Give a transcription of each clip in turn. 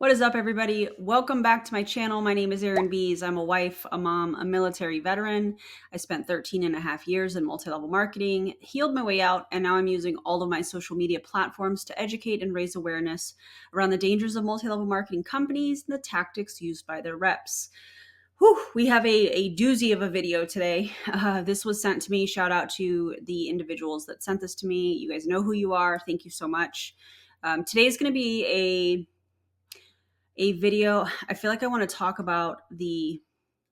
What is up, everybody? Welcome back to my channel. My name is erinbies. I'm a wife, a mom, a military veteran. I spent 13 and a half years in multi-level marketing, healed my way out, and now I'm using all of my social media platforms to educate and raise awareness around the dangers of multi-level marketing companies and the tactics used by their reps. Whew, we have a doozy of a video today. This was sent to me. Shout out to the individuals that sent this to me. You guys know who you are. Thank you so much. Today is going to be a video. I feel like I want to talk about the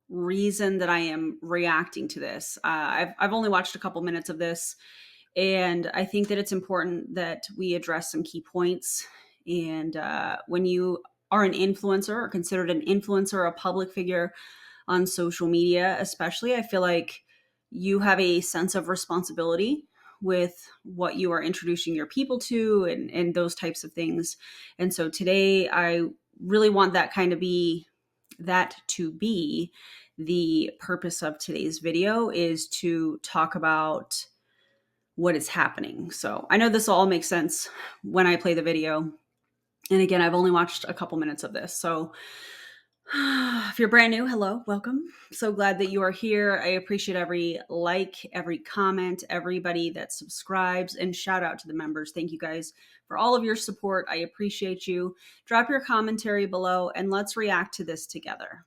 reason that I am reacting to this. I've only watched a couple minutes of this, and I think that it's important that we address some key points. And when you are an influencer or considered an influencer or a public figure on social media, especially, I feel like you have a sense of responsibility with what you are introducing your people to and those types of things. And so today I really want that to be the purpose of today's video, is to talk about what is happening. So I know this will all make sense when I play the video. And again, I've only watched a couple minutes of this. So if you're brand new, hello, welcome. So glad that you are here. I appreciate every like, every comment, everybody that subscribes, and shout out to the members. Thank you guys for all of your support. I appreciate you. Drop your commentary below and let's react to this together.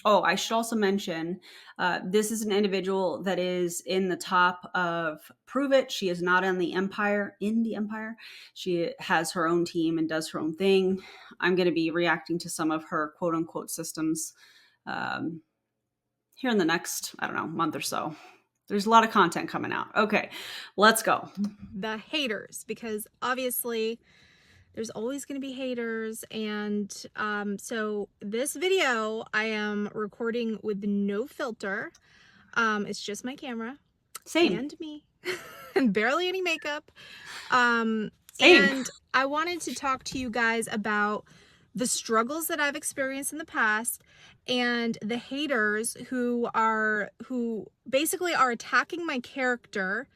Oh, I should also mention, this is an individual that is in the top of Pruvit. She is not in the Empire. She has her own team and does her own thing. I'm going to be reacting to some of her quote unquote systems here in the next, I don't know, month or so. There's a lot of content coming out. Okay, let's go. The haters, because obviously there's always going to be haters. And so this video I am recording with no filter. It's just my camera. Same. And me and barely any makeup. Same. And I wanted to talk to you guys about the struggles that I've experienced in the past and the haters who basically are attacking my character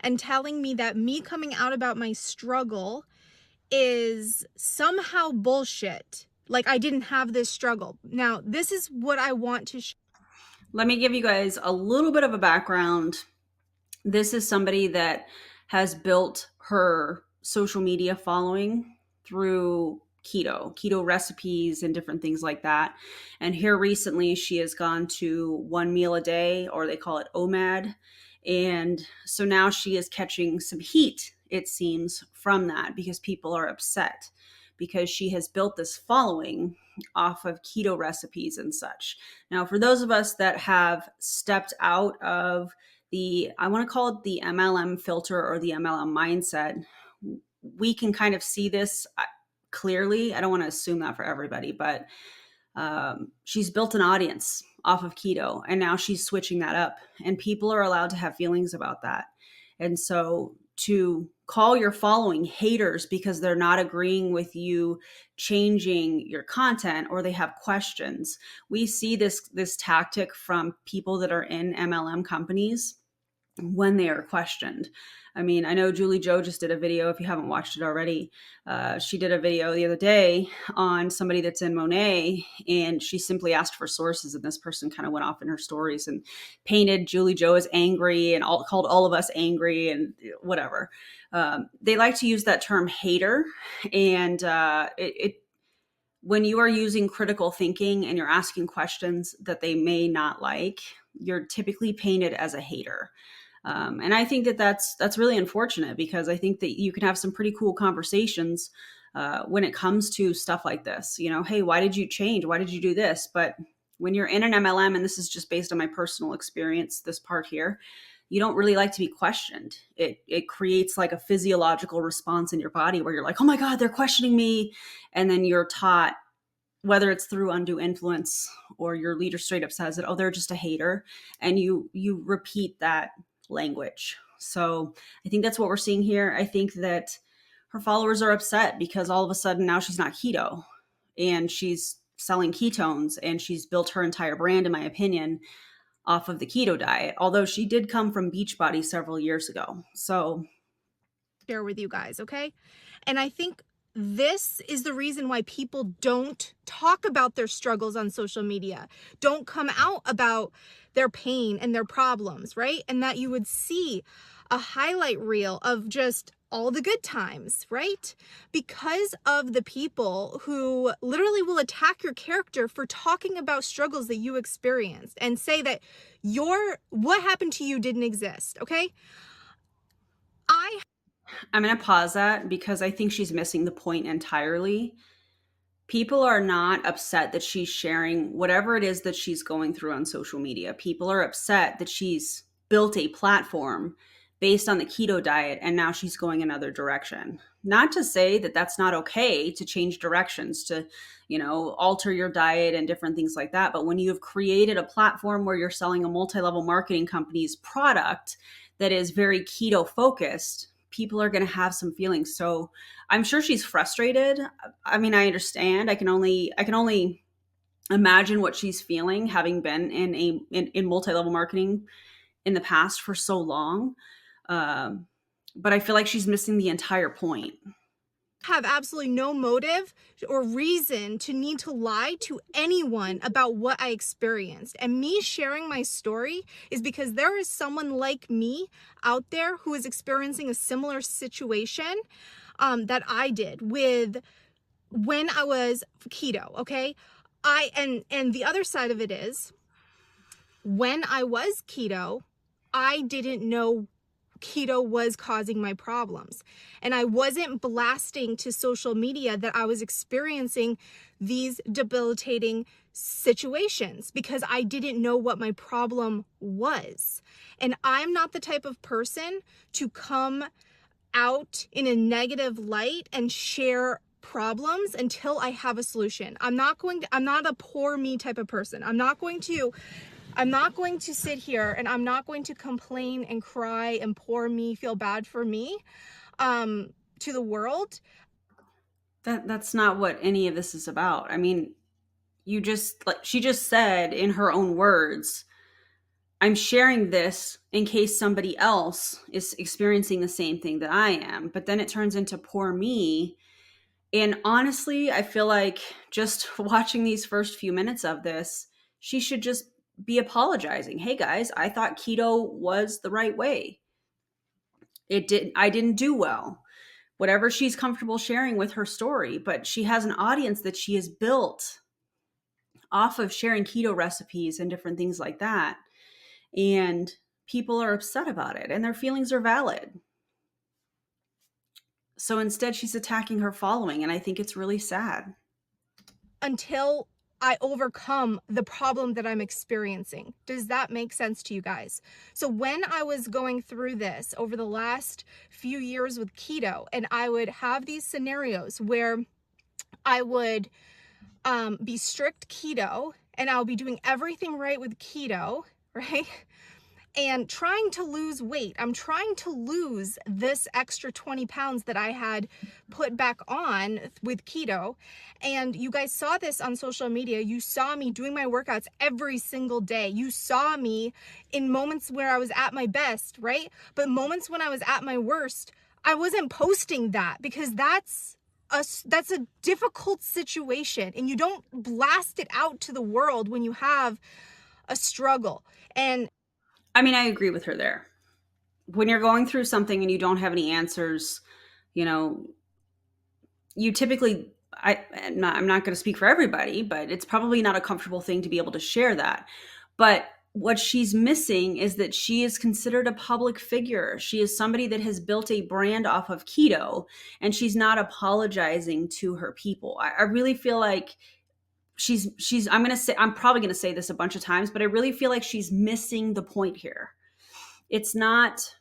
and telling me that me coming out about my struggle is somehow bullshit. Like I didn't have this struggle. Now, this is what I want to Let me give you guys a little bit of a background. This is somebody that has built her social media following through keto recipes and different things like that. And here recently, she has gone to 1 meal a day, or they call it OMAD. And so now she is catching some heat, it seems, from that, because people are upset because she has built this following off of keto recipes and such. Now, for those of us that have stepped out of I want to call it the MLM filter or the MLM mindset, we can kind of see this clearly. I don't want to assume that for everybody, but she's built an audience off of keto, and now she's switching that up, and people are allowed to have feelings about that. And so to call your following haters because they're not agreeing with you changing your content or they have questions, we see this tactic from people that are in MLM companies when they are questioned. I mean, I know Julie Joe just did a video. If you haven't watched it already, she did a video the other day on somebody that's in Monet, and she simply asked for sources, and this person kind of went off in her stories and painted Julie Joe as angry and called all of us angry and whatever. They like to use that term hater, and when you are using critical thinking and you're asking questions that they may not like, you're typically painted as a hater. And I think that that's really unfortunate, because I think that you can have some pretty cool conversations when it comes to stuff like this. You know, hey, why did you change? Why did you do this? But when you're in an MLM, and this is just based on my personal experience, this part here, you don't really like to be questioned. It creates like a physiological response in your body where you're like, oh my God, they're questioning me. And then you're taught, whether it's through undue influence or your leader straight up says that, oh, they're just a hater. And you repeat that language. So I think that's what we're seeing here. I think that her followers are upset because all of a sudden now she's not keto and she's selling ketones, and she's built her entire brand, in my opinion, off of the keto diet, although she did come from Beachbody several years ago. So share with you guys, okay? And I think this is the reason why people don't talk about their struggles on social media, don't come out about their pain and their problems, right? And that you would see a highlight reel of just all the good times, right? Because of the people who literally will attack your character for talking about struggles that you experienced and say that what happened to you didn't exist, okay? I I'm going to pause that because I think she's missing the point entirely. People are not upset that she's sharing whatever it is that she's going through on social media. People are upset that she's built a platform based on the keto diet and now she's going another direction. Not to say that that's not okay to change directions, to, alter your diet and different things like that. But when you have created a platform where you're selling a multi-level marketing company's product that is very keto focused, people are going to have some feelings. So I'm sure she's frustrated. I mean, I understand. I can only imagine what she's feeling, having been in multi-level marketing in the past for so long. Um, but I feel like she's missing the entire point. have absolutely no motive or reason to need to lie to anyone about what I experienced. And me sharing my story is because there is someone like me out there who is experiencing a similar situation that I did with when I was keto, okay? And the other side of it is when I was keto, I didn't know keto was causing my problems. And I wasn't blasting to social media that I was experiencing these debilitating situations because I didn't know what my problem was. And I'm not the type of person to come out in a negative light and share problems until I have a solution. I'm not a poor me type of person. I'm not going to sit here and I'm not going to complain and cry and poor me, feel bad for me to the world. That's not what any of this is about. I mean, she just said in her own words, I'm sharing this in case somebody else is experiencing the same thing that I am. But then it turns into poor me. And honestly, I feel like just watching these first few minutes of this, she should just be apologizing. Hey guys, I thought keto was the right way. I didn't do well. Whatever she's comfortable sharing with her story, but she has an audience that she has built off of sharing keto recipes and different things like that. And people are upset about it and their feelings are valid. So instead, she's attacking her following. And I think it's really sad. Until I overcome the problem that I'm experiencing. Does that make sense to you guys? So when I was going through this over the last few years with keto, and I would have these scenarios where I would be strict keto and I'll be doing everything right with keto, right? And trying to lose weight. I'm trying to lose this extra 20 pounds that I had put back on with keto. And you guys saw this on social media. You saw me doing my workouts every single day. You saw me in moments where I was at my best, right? But moments when I was at my worst, I wasn't posting that because that's a difficult situation, and you don't blast it out to the world when you have a struggle. And I mean, I agree with her there. When you're going through something and you don't have any answers, you know, you typically, I'm not going to speak for everybody, but it's probably not a comfortable thing to be able to share that. But what she's missing is that she is considered a public figure. She is somebody that has built a brand off of keto, and she's not apologizing to her people. I really feel like I'm probably gonna say this a bunch of times, but I really feel like she's missing the point here. It's not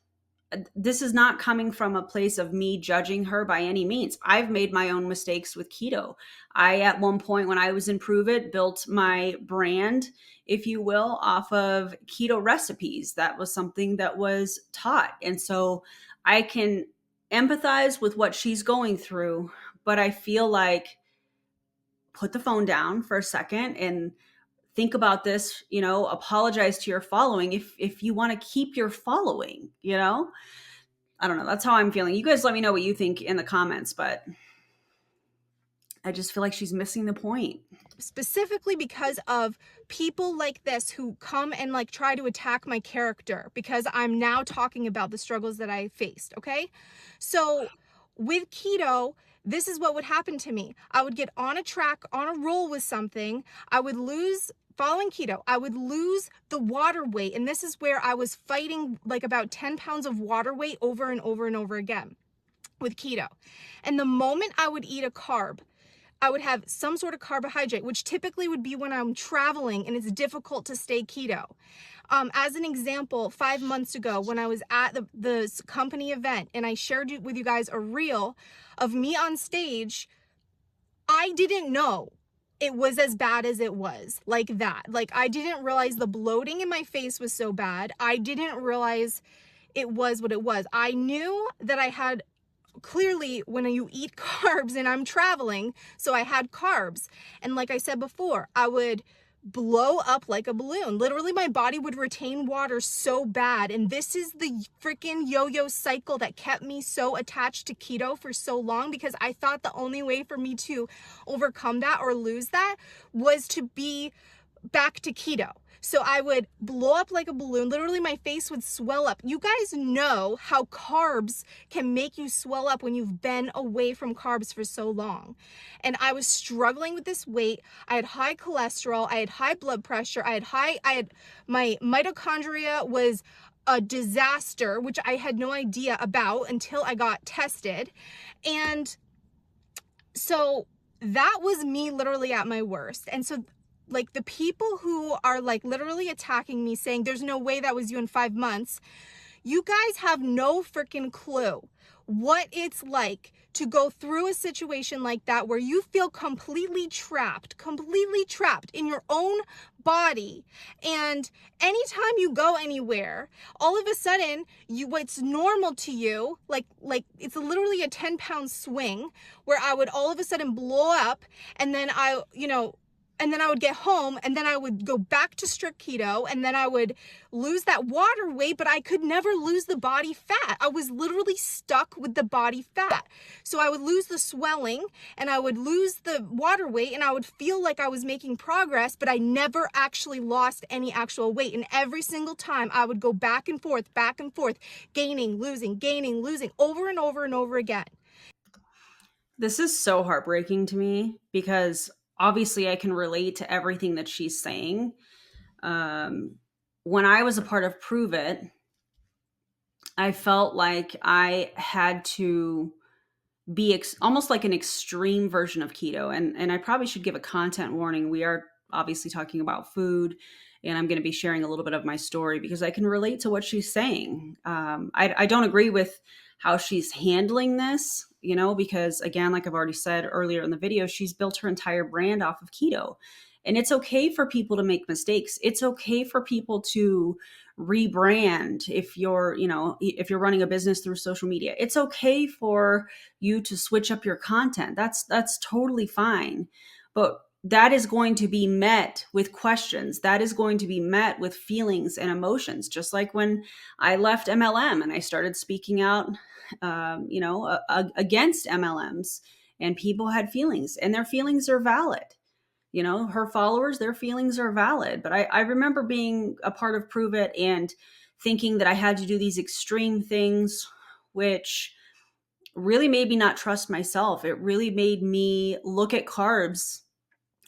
This is not coming from a place of me judging her by any means. I've made my own mistakes with keto. I, at one point when I was in Pruvit, built my brand, if you will, off of keto recipes. That was something that was taught. And so I can empathize with what she's going through, but I feel like put the phone down for a second and think about this, apologize to your following if you want to keep your following. I don't know. That's how I'm feeling. You guys let me know what you think in the comments, but I just feel like she's missing the point. Specifically because of people like this who come and like try to attack my character because I'm now talking about the struggles that I faced, okay? So with keto, this is what would happen to me. I would get on a track, on a roll with something. I would lose, following keto, I would lose the water weight. And this is where I was fighting like about 10 pounds of water weight over and over and over again with keto. And the moment I would eat a carb, I would have some sort of carbohydrate, which typically would be when I'm traveling and it's difficult to stay keto. As an example, 5 months ago, when I was at the company event and I shared with you guys a reel of me on stage, I didn't know it was as bad as it was, like that. Like, I didn't realize the bloating in my face was so bad. I didn't realize it was what it was. I knew that I had, clearly when you eat carbs, and I'm traveling, so I had carbs. And like I said before, I would blow up like a balloon. Literally, my body would retain water so bad. And this is the freaking yo-yo cycle that kept me so attached to keto for so long, because I thought the only way for me to overcome that or lose that was to be back to keto. So I would blow up like a balloon. Literally, my face would swell up. You guys know how carbs can make you swell up when you've been away from carbs for so long. And I was struggling with this weight. I had high cholesterol. I had high blood pressure. I had my mitochondria was a disaster, which I had no idea about until I got tested. And so that was me literally at my worst. And so like the people who are like literally attacking me saying there's no way that was you in 5 months, you guys have no freaking clue what it's like to go through a situation like that where you feel completely trapped in your own body. And anytime you go anywhere, all of a sudden, what's normal to you, like it's literally a 10-pound swing where I would all of a sudden blow up, and then and then I would get home, and then I would go back to strict keto, and then I would lose that water weight, but I could never lose the body fat. I was literally stuck with the body fat. So I would lose the swelling, and I would lose the water weight, and I would feel like I was making progress, but I never actually lost any actual weight. And every single time I would go back and forth, gaining, losing, over and over and over again. This is so heartbreaking to me because obviously I can relate to everything that she's saying. Um, when I was a part of Pruvit, I felt like I had to be almost like an extreme version of keto. And I probably should give a content warning. We are obviously talking about food, and I'm going to be sharing a little bit of my story because I can relate to what she's saying. I don't agree with how she's handling this, because again, like I've already said earlier in the video, she's built her entire brand off of keto. And it's okay for people to make mistakes. It's okay for people to rebrand if you're running a business through social media. It's okay for you to switch up your content. That's totally fine. But that is going to be met with questions. That is going to be met with feelings and emotions. Just like when I left MLM and I started speaking out, against MLMs, and people had feelings, and their feelings are valid. Her followers, their feelings are valid. But I remember being a part of Pruvit and thinking that I had to do these extreme things, which really made me not trust myself. It really made me look at carbs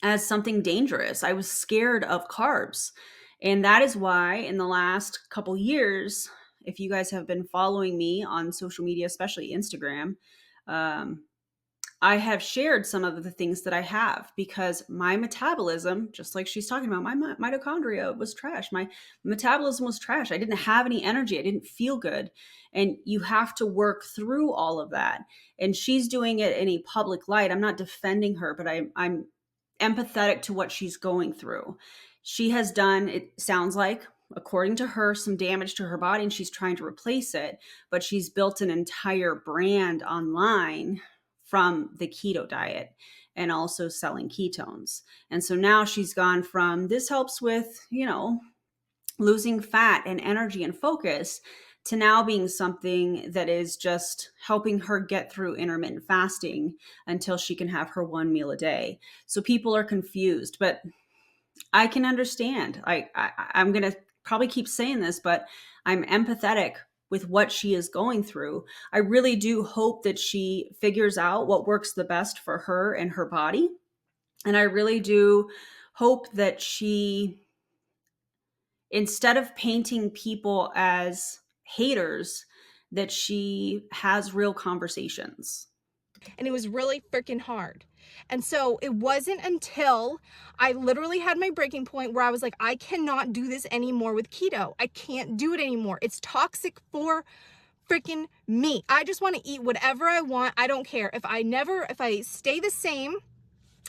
as something dangerous. I was scared of carbs. And that is why in the last couple years, if you guys have been following me on social media, especially Instagram, I have shared some of the things that I have, because my metabolism, just like she's talking about, my mitochondria was trash. My metabolism was trash. I didn't have any energy. I didn't feel good. And you have to work through all of that. And she's doing it in a public light. I'm not defending her, but I'm empathetic to what she's going through. She has done, it sounds like, according to her, some damage to her body, and she's trying to replace it. But she's built an entire brand online from the keto diet and also selling ketones. And so now she's gone from this helps with, losing fat and energy and focus, to now being something that is just helping her get through intermittent fasting until she can have her one meal a day. So people are confused, but I can understand. I'm going to probably keep saying this, but I'm empathetic with what she is going through. I really do hope that she figures out what works the best for her and her body. And I really do hope that she, instead of painting people as haters, that she has real conversations. And it was really freaking hard. And so it wasn't until I literally had my breaking point where I was like, I cannot do this anymore with keto. I can't do it anymore. It's toxic for freaking me. I just want to eat whatever I want. I don't care. If I stay the same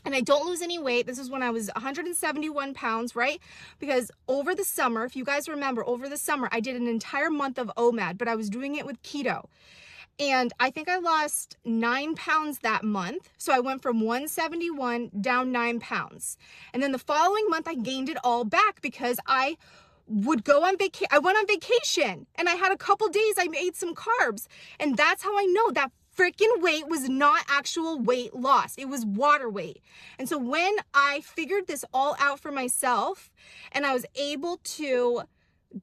and I don't lose any weight, this is when I was 171 pounds, right? Because over the summer, if you guys remember, over the summer, I did an entire month of OMAD, but I was doing it with keto. And I think I lost 9 pounds that month. So I went from 171 down 9 pounds. And then the following month, I gained it all back because I would go on vacation. I went on vacation and I had a couple days I ate some carbs. And that's how I know that freaking weight was not actual weight loss. It was water weight. And so when I figured this all out for myself and I was able to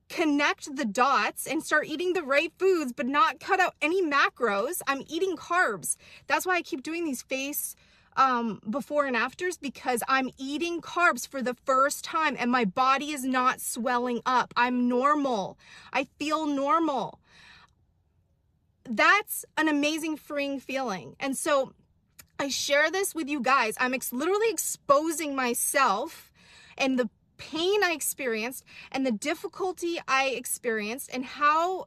connect the dots and start eating the right foods, but not cut out any macros. I'm eating carbs. That's why I keep doing these face before and afters, because I'm eating carbs for the first time and my body is not swelling up. I'm normal. I feel normal. That's an amazing freeing feeling. And so I share this with you guys. I'm literally exposing myself and the pain I experienced and the difficulty I experienced and how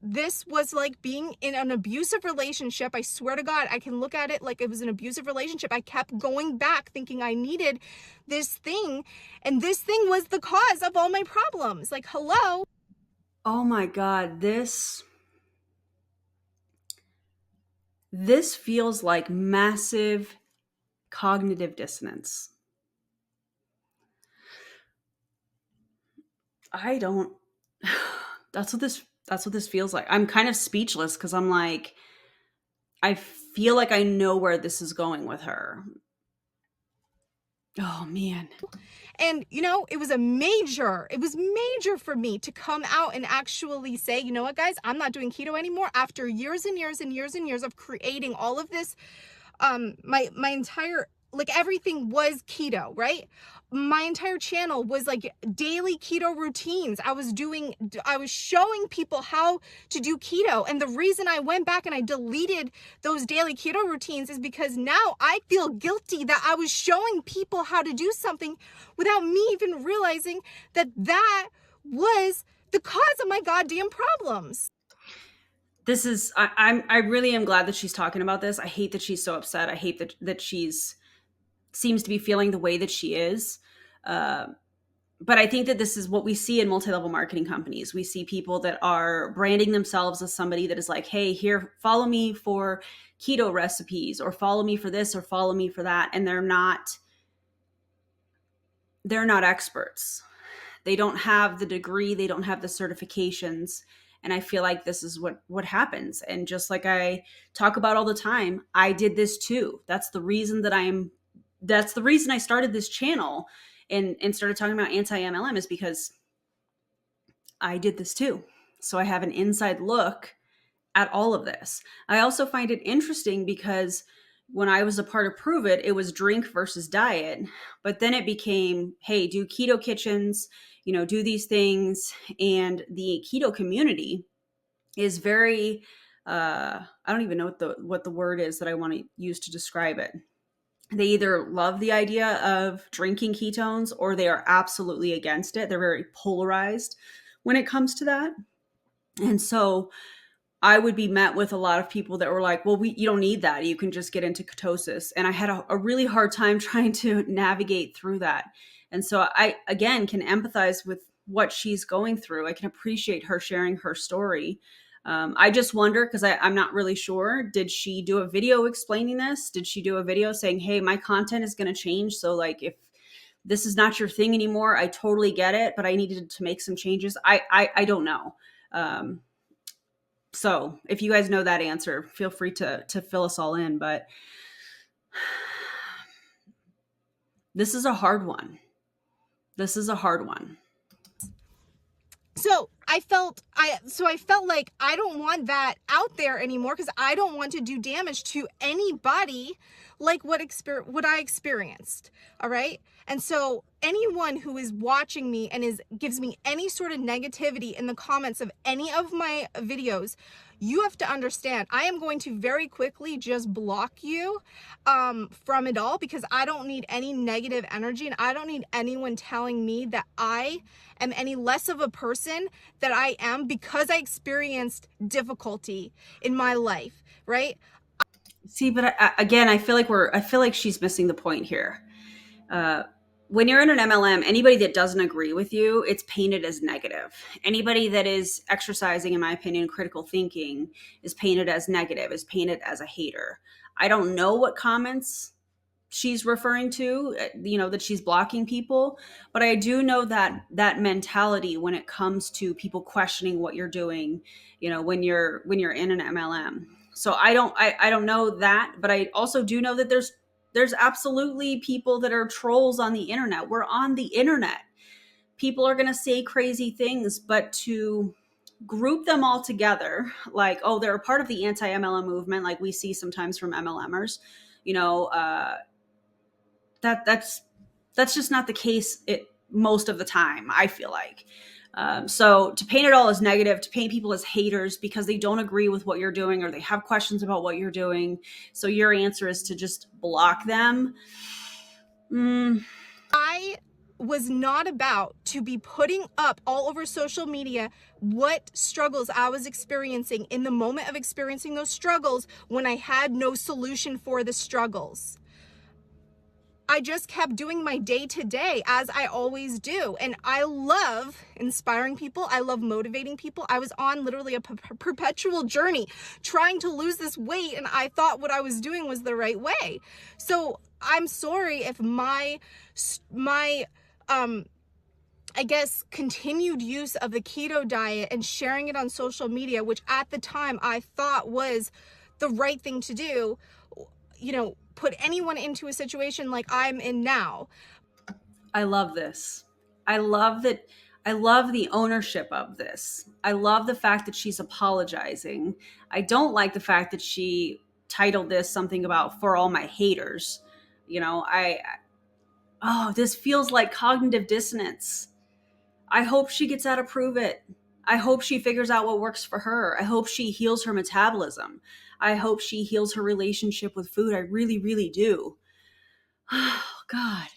this was like being in an abusive relationship. I swear to God, I can look at it like it was an abusive relationship. I kept going back thinking I needed this thing, and this thing was the cause of all my problems. Like, hello. Oh my God, this feels like massive cognitive dissonance. I don't that's what this feels like. I'm kind of speechless because I'm like, I feel like I know where this is going with her. Oh man. And, you know, it was major for me to come out and actually say, you know what, guys, I'm not doing keto anymore after years and years and years and years of creating all of this. My entire, like, everything was keto, right? My entire channel was like daily keto routines. I was showing people how to do keto. And the reason I went back and I deleted those daily keto routines is because now I feel guilty that I was showing people how to do something without me even realizing that that was the cause of my goddamn problems. This is I really am glad that she's talking about this. I hate that she's so upset. I hate that she's seems to be feeling the way that she is. Uh, but I think that this is what we see in multi-level marketing companies. We see people that are branding themselves as somebody that is like, hey, here, follow me for keto recipes, or follow me for this, or follow me for that. And they're not experts. They don't have the degree, they don't have the certifications. And I feel like this is what happens. And just like I talk about all the time, I did this too. That's the reason I started this channel and started talking about anti-MLM, is because I did this too. So I have an inside look at all of this. I also find it interesting because when I was a part of Pruvit, it was drink versus diet. But then it became, hey, do keto kitchens, do these things. And the keto community is very, I don't even know what the word is that I want to use to describe it. They either love the idea of drinking ketones or they are absolutely against it. They're very polarized when it comes to that. And so I would be met with a lot of people that were like, well, you don't need that. You can just get into ketosis. And I had a really hard time trying to navigate through that. And so I, again, can empathize with what she's going through. I can appreciate her sharing her story. I just wonder, because I'm not really sure, did she do a video explaining this? Did she do a video saying, hey, my content is going to change? So like, if this is not your thing anymore, I totally get it, but I needed to make some changes. I don't know. So if you guys know that answer, feel free to fill us all in. But this is a hard one. This is a hard one. So I felt like I don't want that out there anymore, because I don't want to do damage to anybody like what I experienced. All right. And so anyone who is watching me and gives me any sort of negativity in the comments of any of my videos, you have to understand, I am going to very quickly just block you from it all, because I don't need any negative energy, and I don't need anyone telling me that I am any less of a person that I am because I experienced difficulty in my life, right? See, but again, I feel like she's missing the point here. Uh, when you're in an MLM, anybody that doesn't agree with you, it's painted as negative. Anybody that is exercising, in my opinion, critical thinking is painted as negative, is painted as a hater. I don't know what comments she's referring to, that she's blocking people, but I do know that that mentality when it comes to people questioning what you're doing, when you're in an MLM. So I don't know that, but I also do know that there's absolutely people that are trolls on the internet. We're on the internet. People are going to say crazy things, but to group them all together, like, oh, they're a part of the anti-MLM movement, like we see sometimes from MLMers, you know, that's just not the case most of the time, I feel like. So to paint it all as negative, to paint people as haters because they don't agree with what you're doing or they have questions about what you're doing, so your answer is to just block them. I was not about to be putting up all over social media what struggles I was experiencing in the moment of experiencing those struggles when I had no solution for the struggles. I just kept doing my day to day as I always do. And I love inspiring people. I love motivating people. I was on literally a perpetual journey trying to lose this weight, and I thought what I was doing was the right way. So I'm sorry if my I guess continued use of the keto diet and sharing it on social media, which at the time I thought was the right thing to do, put anyone into a situation like I'm in now. I love this. I love that. I love the ownership of this. I love the fact that she's apologizing. I don't like the fact that she titled this something about "for all my haters." This feels like cognitive dissonance. I hope she gets out of Pruvit. I hope she figures out what works for her. I hope she heals her metabolism. I hope she heals her relationship with food. I really, really do. Oh, God.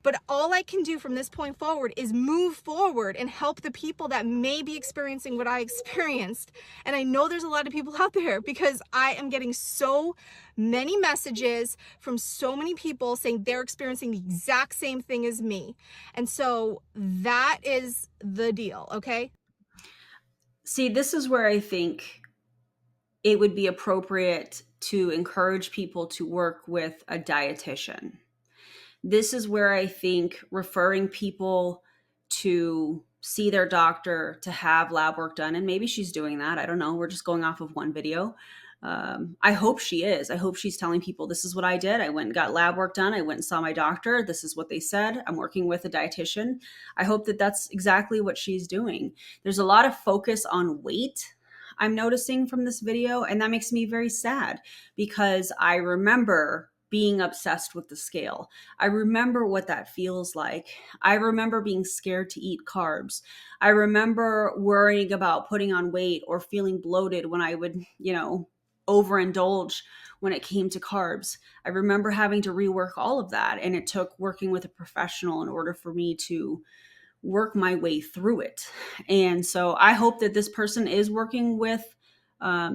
But all I can do from this point forward is move forward and help the people that may be experiencing what I experienced. And I know there's a lot of people out there, because I am getting so many messages from so many people saying they're experiencing the exact same thing as me. And so that is the deal, okay? See, this is where I think it would be appropriate to encourage people to work with a dietitian. This is where I think referring people to see their doctor, to have lab work done, and maybe she's doing that. I don't know. We're just going off of one video. I hope she is. I hope she's telling people, this is what I did. I went and got lab work done. I went and saw my doctor. This is what they said. I'm working with a dietitian. I hope that that's exactly what she's doing. There's a lot of focus on weight, I'm noticing from this video, and that makes me very sad because I remember being obsessed with the scale. I remember what that feels like. I remember being scared to eat carbs. I remember worrying about putting on weight or feeling bloated when I would, overindulge when it came to carbs. I remember having to rework all of that, and it took working with a professional in order for me to work my way through it. And so I hope that this person is working with a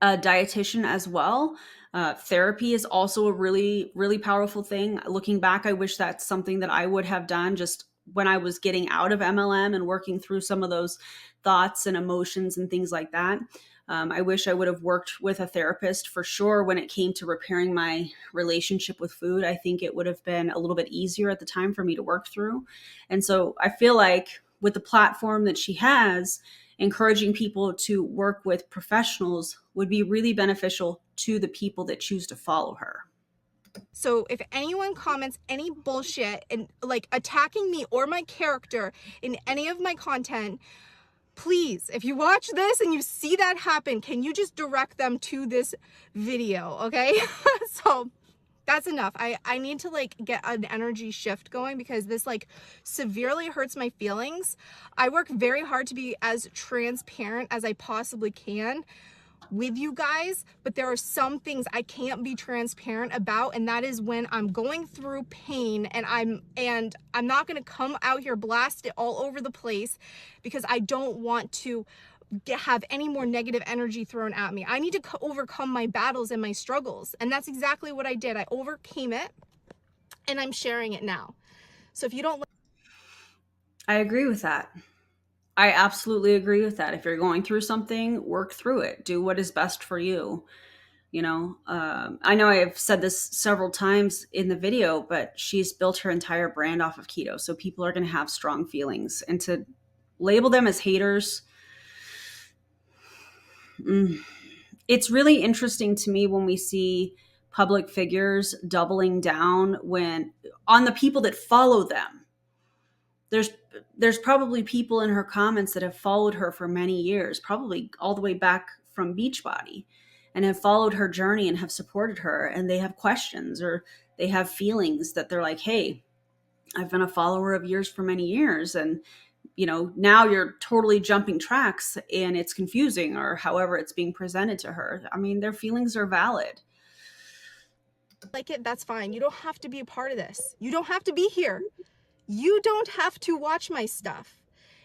dietitian as well. Therapy is also a really, really powerful thing. Looking back, I wish that's something that I would have done just when I was getting out of MLM and working through some of those thoughts and emotions and things like that. I wish I would have worked with a therapist for sure when it came to repairing my relationship with food. I think it would have been a little bit easier at the time for me to work through. And so I feel like with the platform that she has encouraging people to work with professionals would be really beneficial to the people that choose to follow her. So if anyone comments any bullshit and like attacking me or my character in any of my content, please, if you watch this and you see that happen, can you just direct them to this video, okay? So that's enough. I need to like get an energy shift going because this like severely hurts my feelings. I work very hard to be as transparent as I possibly can with you guys, but there are some things I can't be transparent about, and that is when I'm going through pain and I'm not going to come out here blast it all over the place because I don't want to have any more negative energy thrown at me. I need to overcome my battles and my struggles, and that's exactly what I did. I overcame it and I'm sharing it now. So if you don't, I agree with that. I absolutely agree with that. If you're going through something, work through it. Do what is best for you. I know I have said this several times in the video, but she's built her entire brand off of keto. So people are going to have strong feelings. And to label them as haters, it's really interesting to me when we see public figures doubling down when on the people that follow them. There's probably people in her comments that have followed her for many years, probably all the way back from Beachbody, and have followed her journey and have supported her, and they have questions or they have feelings that they're like, hey, I've been a follower of yours for many years, and now you're totally jumping tracks and it's confusing, or however it's being presented to her. I mean, their feelings are valid. like it, that's fine. You don't have to be a part of this. You don't have to be here. You don't have to watch my stuff.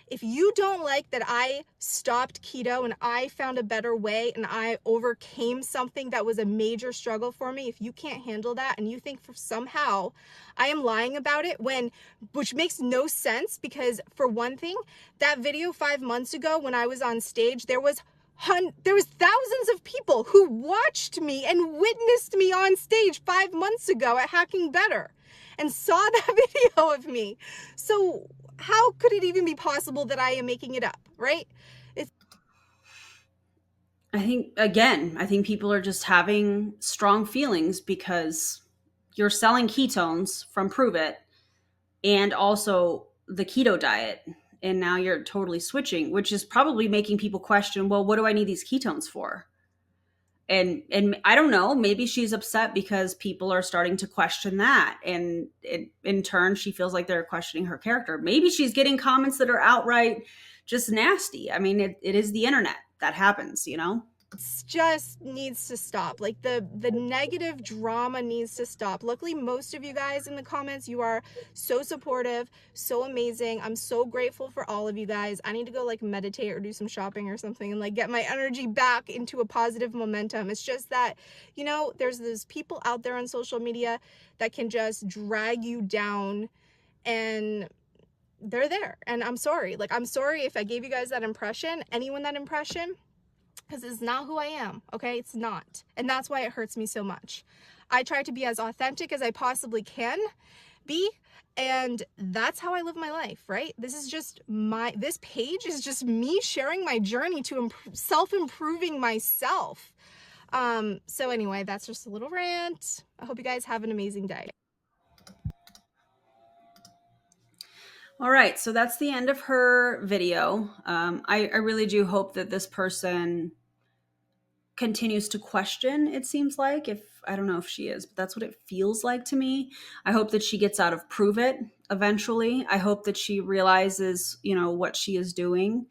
If you don't like that I stopped keto and I found a better way and I overcame something that was a major struggle for me, if you can't handle that and you think for somehow I am lying about it, which makes no sense, because for one thing, that video 5 months ago when I was on stage, there was thousands of people who watched me and witnessed me on stage 5 months ago at Hacking Better and saw that video of me. So how could it even be possible that I am making it up, right? I think people are just having strong feelings because you're selling ketones from Pruvit and also the keto diet. And now you're totally switching, which is probably making people question, well, what do I need these ketones for? And I don't know, maybe she's upset because people are starting to question that, and in turn she feels like they're questioning her character. Maybe she's getting comments that are outright just nasty. I mean, it is the internet. That happens. Just needs to stop. Like the negative drama needs to stop. Luckily, most of you guys in the comments, you are so supportive, so amazing. I'm so grateful for all of you guys. I need to go like meditate or do some shopping or something and like get my energy back into a positive momentum. It's just that, there's those people out there on social media that can just drag you down, and they're there. And I'm sorry. Like, I'm sorry if I gave you guys that impression, anyone that impression, because it's not who I am, okay? It's not. And that's why it hurts me so much. I try to be as authentic as I possibly can be, and that's how I live my life, right? This page is just me sharing my journey to self-improving myself. So anyway, that's just a little rant. I hope you guys have an amazing day. All right, so that's the end of her video. I really do hope that this person continues to question, it seems like. If I don't know if she is, but that's what it feels like to me. I hope that she gets out of Pruvit eventually. I hope that she realizes, what she is doing.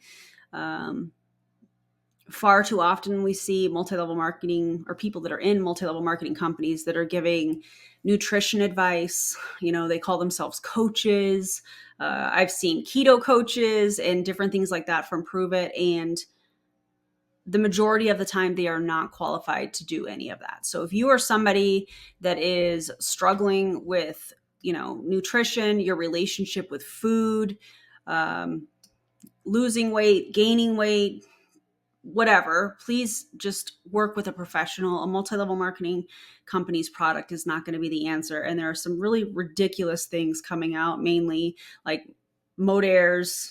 Far too often we see multi-level marketing, or people that are in multi-level marketing companies that are giving nutrition advice. They call themselves coaches. I've seen keto coaches and different things like that from Pruvit, and the majority of the time they are not qualified to do any of that. So if you are somebody that is struggling with, nutrition, your relationship with food, losing weight, gaining weight, whatever, please just work with a professional. A multi-level marketing company's product is not going to be the answer. And there are some really ridiculous things coming out, mainly like Modairs,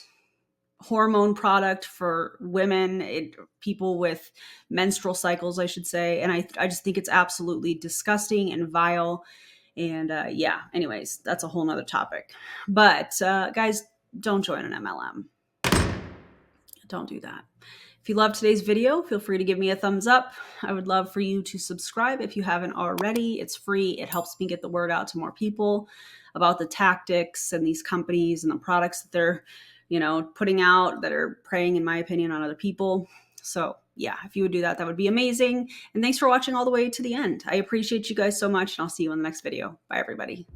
hormone product for women, people with menstrual cycles, I should say. And I just think it's absolutely disgusting and vile. And yeah, anyways, that's a whole nother topic. But guys, don't join an MLM. Don't do that. If you loved today's video, feel free to give me a thumbs up. I would love for you to subscribe if you haven't already. It's free. It helps me get the word out to more people about the tactics and these companies and the products that they're, putting out that are preying, in my opinion, on other people. So yeah, if you would do that, that would be amazing. And thanks for watching all the way to the end. I appreciate you guys so much, and I'll see you in the next video. Bye, everybody.